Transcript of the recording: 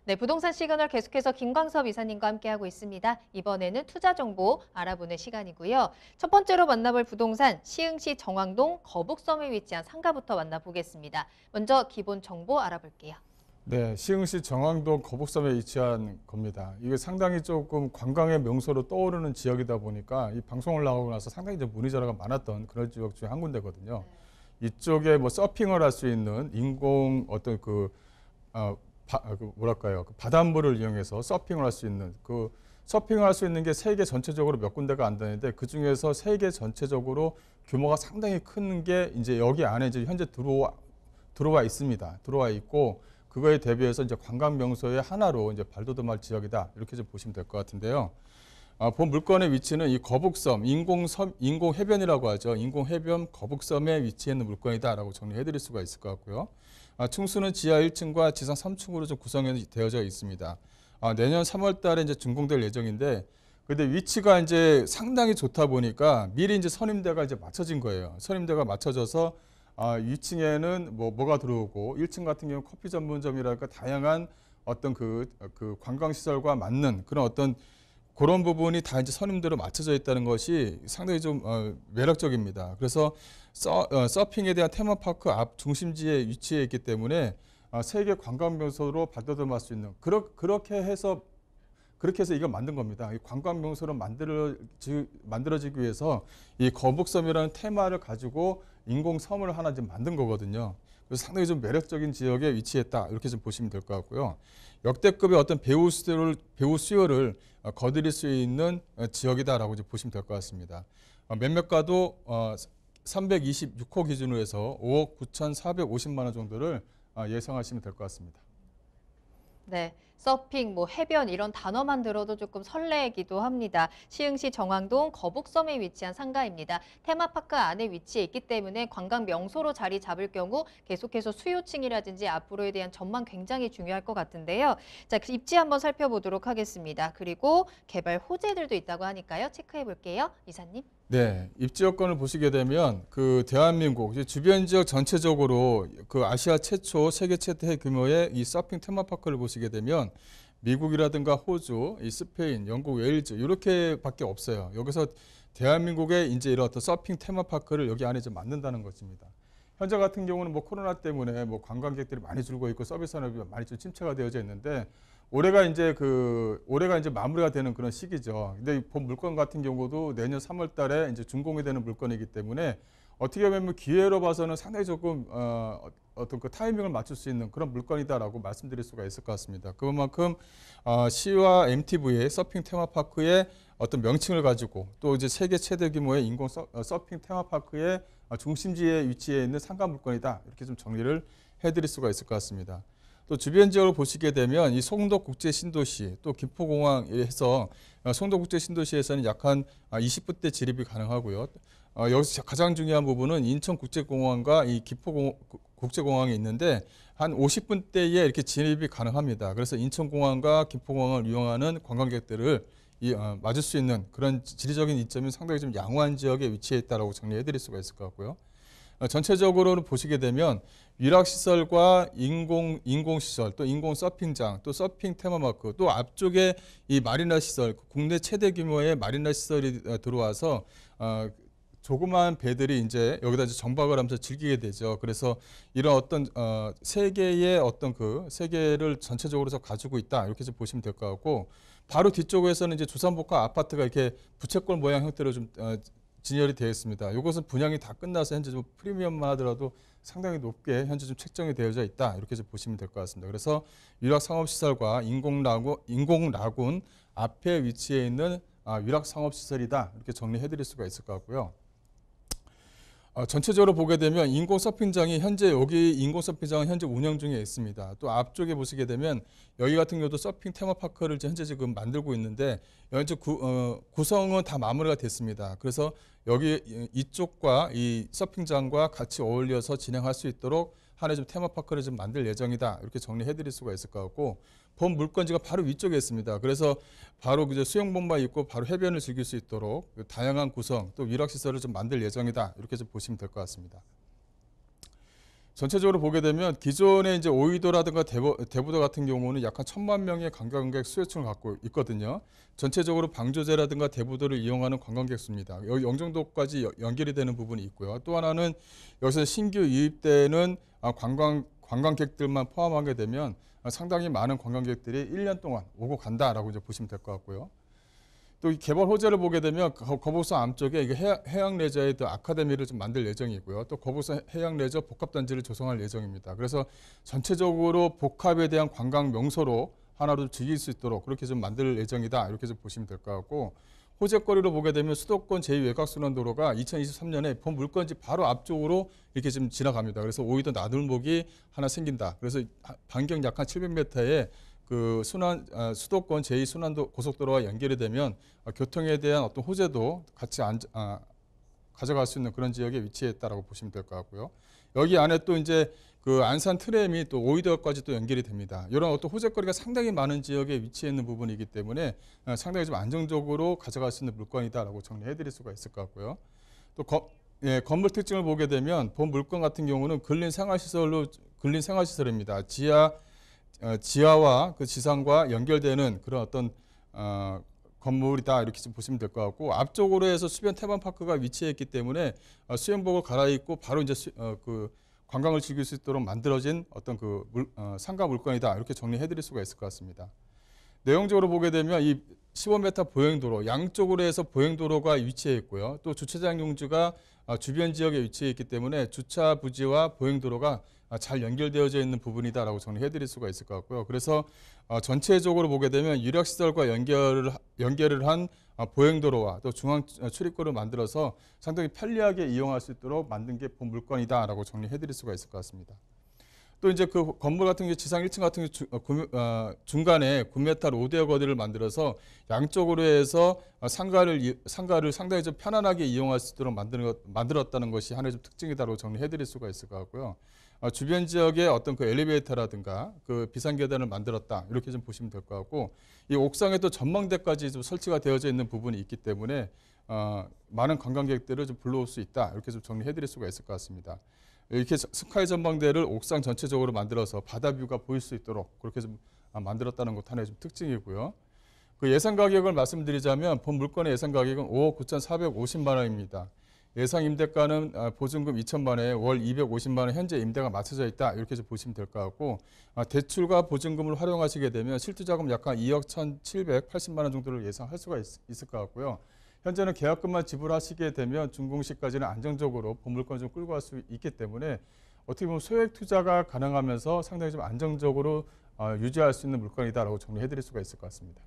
네, 부동산 시그널 계속해서 김광섭 이사님과 함께하고 있습니다. 이번에는 투자 정보 알아보는 시간이고요. 첫 번째로 만나볼 부동산 시흥시 정왕동 거북섬에 위치한 상가부터 만나보겠습니다. 먼저 기본 정보 알아볼게요. 네, 시흥시 정왕동 거북섬에 위치한 겁니다. 이게 상당히 조금 관광의 명소로 떠오르는 지역이다 보니까 이 방송을 나가고 나서 상당히 이제 문의자료가 많았던 그런 지역 중에 한 군데거든요. 이쪽에 뭐 서핑을 할 수 있는 인공 어떤 뭐랄까요, 그 바닷물을 이용해서 서핑을 할 수 있는 서핑을 할 수 있는 게 세계 전체적으로 몇 군데가 안 되는데 그 중에서 세계 전체적으로 규모가 상당히 큰 게 이제 여기 안에 이제 현재 들어와 있습니다. 들어와 있고 그거에 대비해서 이제 관광 명소의 하나로 이제 발돋움할 지역이다 이렇게 좀 보시면 될 것 같은데요. 본 물건의 위치는 이 거북섬, 인공 해변이라고 하죠. 인공 해변 거북섬에 위치해 있는 물건이다라고 정리해드릴 수가 있을 것 같고요. 층수는 지하 1층과 지상 3층으로 좀 구성되어져 있습니다. 내년 3월달에 이제 준공될 예정인데, 근데 위치가 이제 상당히 좋다 보니까 미리 이제 선임대가 이제 맞춰진 거예요. 선임대가 맞춰져서 2층에는 뭐가 들어오고 1층 같은 경우 커피 전문점이랄까 다양한 어떤 그 관광시설과 맞는 그런 어떤 그런 부분이 다 이제 선임대로 맞춰져 있다는 것이 상당히 좀 매력적입니다. 그래서 서핑에 대한 테마파크 앞 중심지에 위치해 있기 때문에 세계 관광 명소로 발돋움할 수 있는 그렇게 해서 이걸 만든 겁니다. 이 관광 명소로 만들어지기 위해서 이 거북섬이라는 테마를 가지고 인공섬을 하나 좀 만든 거거든요. 그래서 상당히 좀 매력적인 지역에 위치했다 이렇게 좀 보시면 될 것 같고요. 역대급의 어떤 배우 수요를 거두릴 수 있는 지역이다라고 이제 보시면 될 것 같습니다. 매매가도 326호 기준으로 해서 5억 9,450만 원 정도를 예상하시면 될 것 같습니다. 네, 서핑, 해변 이런 단어만 들어도 조금 설레기도 합니다. 시흥시 정왕동 거북섬에 위치한 상가입니다. 테마파크 안에 위치해 있기 때문에 관광 명소로 자리 잡을 경우 계속해서 수요층이라든지 앞으로에 대한 전망 굉장히 중요할 것 같은데요. 자, 그 입지 한번 살펴보도록 하겠습니다. 그리고 개발 호재들도 있다고 하니까요. 체크해 볼게요. 이사님. 네, 입지 여건을 보시게 되면 대한민국 주변 지역 전체적으로 아시아 최초, 세계 최대 규모의 이 서핑 테마파크를 보시게 되면 미국이라든가 호주, 스페인, 영국, 웨일즈 이렇게밖에 없어요. 여기서 대한민국의 이제 이런 어떤 서핑 테마파크를 여기 안에 좀 만든다는 것입니다. 현재 같은 경우는 코로나 때문에 관광객들이 많이 줄고 있고 서비스 산업이 많이 좀 침체가 되어져 있는데 올해가 이제 마무리가 되는 그런 시기죠. 근데 본 물건 같은 경우도 내년 3월 달에 이제 준공이 되는 물건이기 때문에 어떻게 보면 기회로 봐서는 상당히 조금 어떤 타이밍을 맞출 수 있는 그런 물건이다라고 말씀드릴 수가 있을 것 같습니다. 그만큼 시와 MTV의 서핑 테마파크의 어떤 명칭을 가지고 또 이제 세계 최대 규모의 인공 서핑 테마파크의 중심지에 위치해 있는 상가 물건이다 이렇게 좀 정리를 해드릴 수가 있을 것 같습니다. 또 주변 지역을 보시게 되면 이 송도국제신도시 또 김포공항에서 송도국제신도시에서는 약 한 20분대 진입이 가능하고요. 여기서 가장 중요한 부분은 인천국제공항과 이 김포국제공항이 있는데 한 50분대에 이렇게 진입이 가능합니다. 그래서 인천공항과 김포공항을 이용하는 관광객들을 맞을 수 있는 그런 지리적인 이점이 상당히 좀 양호한 지역에 위치해 있다고 정리해드릴 수가 있을 것 같고요. 전체적으로 보시게 되면 위락시설과 인공시설, 또 인공 서핑장, 또 서핑 테마마크, 또 앞쪽에 이 마리나 시설, 국내 최대 규모의 마리나 시설이 들어와서 조그마한 배들이 이제 여기다 이제 정박을 하면서 즐기게 되죠. 그래서 이런 어떤 세계의 어떤 세계를 전체적으로 가지고 있다 이렇게 좀 보시면 될 것 같고 바로 뒤쪽에서는 이제 주상복합 아파트가 이렇게 부채꼴 모양 형태로 좀 진열이 되어 있습니다. 이것은 분양이 다 끝나서 현재 좀 프리미엄만 하더라도 상당히 높게 현재 좀 책정이 되어져 있다 이렇게 좀 보시면 될 것 같습니다. 그래서 위락상업시설과 인공라군 앞에 위치해 있는 위락상업시설이다 이렇게 정리해드릴 수가 있을 것 같고요. 전체적으로 보게 되면 인공 서핑장은 현재 운영 중에 있습니다. 또 앞쪽에 보시게 되면 여기 같은 경우도 서핑 테마파크를 현재 지금 만들고 있는데 현재 구성은 다 마무리가 됐습니다. 그래서 여기 이쪽과 이 서핑장과 같이 어울려서 진행할 수 있도록 하나의 좀 테마파크를 좀 만들 예정이다 이렇게 정리해드릴 수가 있을 것 같고 본 물건지가 바로 위쪽에 있습니다. 그래서 바로 수영복만 입고 바로 해변을 즐길 수 있도록 다양한 구성 또 위락시설을 좀 만들 예정이다 이렇게 좀 보시면 될 것 같습니다. 전체적으로 보게 되면 기존의 이제 오이도라든가 대부도 같은 경우는 약 한 1,000만 명의 관광객 수요층을 갖고 있거든요. 전체적으로 방조제라든가 대부도를 이용하는 관광객 수입니다. 여기 영종도까지 연결이 되는 부분이 있고요. 또 하나는 여기서 신규 유입되는 관광객들만 포함하게 되면 상당히 많은 관광객들이 1년 동안 오고 간다라고 이제 보시면 될 것 같고요. 또 이 개발 호재를 보게 되면 거북선 암쪽에 이게 해양 레저의 아카데미를 좀 만들 예정이고요. 또 거북선 해양 레저 복합 단지를 조성할 예정입니다. 그래서 전체적으로 복합에 대한 관광 명소로 하나로 즐길 수 있도록 그렇게 좀 만들 예정이다. 이렇게 좀 보시면 될 것 같고, 호재거리로 보게 되면 수도권 제2외곽순환도로가 2023년에 본 물건지 바로 앞쪽으로 이렇게 좀 지나갑니다. 그래서 오이도 나들목이 하나 생긴다. 그래서 반경 약 한 700m에 그 수도권 제2순환도 고속도로와 연결이 되면 교통에 대한 어떤 호재도 같이 가져갈 수 있는 그런 지역에 위치했다라고 보시면 될 것 같고요. 여기 안에 또 이제 그 안산 트램이 또 오이도까지 또 연결이 됩니다. 이런 어떤 호재거리가 상당히 많은 지역에 위치해 있는 부분이기 때문에 상당히 좀 안정적으로 가져갈 수 있는 물건이다라고 정리해드릴 수가 있을 것 같고요. 또 건물 특징을 보게 되면 본 물건 같은 경우는 근린 생활시설입니다. 지하와 그 지상과 연결되는 그런 어떤 건물이다 이렇게 좀 보시면 될 것 같고, 앞쪽으로 해서 수변 테마파크가 위치해 있기 때문에 수영복을 갈아입고 바로 이제 그 관광을 즐길 수 있도록 만들어진 어떤 상가 물건이다 이렇게 정리해드릴 수가 있을 것 같습니다. 내용적으로 보게 되면 이 15m 보행도로 양쪽으로 해서 보행도로가 위치해 있고요. 또 주차장 용지가 주변 지역에 위치해 있기 때문에 주차 부지와 보행도로가 잘 연결되어져 있는 부분이다라고 정리해드릴 수가 있을 것 같고요. 그래서 전체적으로 보게 되면 유력시설과 연결을 한 보행도로와 또 중앙 출입구를 만들어서 상당히 편리하게 이용할 수 있도록 만든 게 본 물건이다라고 정리해드릴 수가 있을 것 같습니다. 또 이제 그 건물 같은 게 지상 1층 같은 게 중간에 9m 로데오 거리를 만들어서 양쪽으로 해서 상가를 상당히 좀 편안하게 이용할 수 있도록 만들었다는 것이 하나의 좀 특징이다라고 정리해드릴 수가 있을 것 같고요. 주변 지역에 어떤 그 엘리베이터라든가 그 비상계단을 만들었다 이렇게 좀 보시면 될 것 같고, 이 옥상에 또 전망대까지 좀 설치가 되어져 있는 부분이 있기 때문에 많은 관광객들을 좀 불러올 수 있다 이렇게 좀 정리해드릴 수가 있을 것 같습니다. 이렇게 스카이 전망대를 옥상 전체적으로 만들어서 바다 뷰가 보일 수 있도록 그렇게 좀 만들었다는 것도 하나의 좀 특징이고요. 그 예상 가격을 말씀드리자면 본 물건의 예상 가격은 5억 9,450만 원입니다. 예상 임대가는 보증금 2천만 원에 월 250만 원 현재 임대가 맞춰져 있다 이렇게 좀 보시면 될 것 같고, 대출과 보증금을 활용하시게 되면 실투자금 약 한 2억 1,780만 원 정도를 예상할 수가 있을 것 같고요. 현재는 계약금만 지불하시게 되면 준공시까지는 안정적으로 본 물건을 좀 끌고 갈 수 있기 때문에 어떻게 보면 소액 투자가 가능하면서 상당히 좀 안정적으로 유지할 수 있는 물건이다라고 정리해드릴 수가 있을 것 같습니다.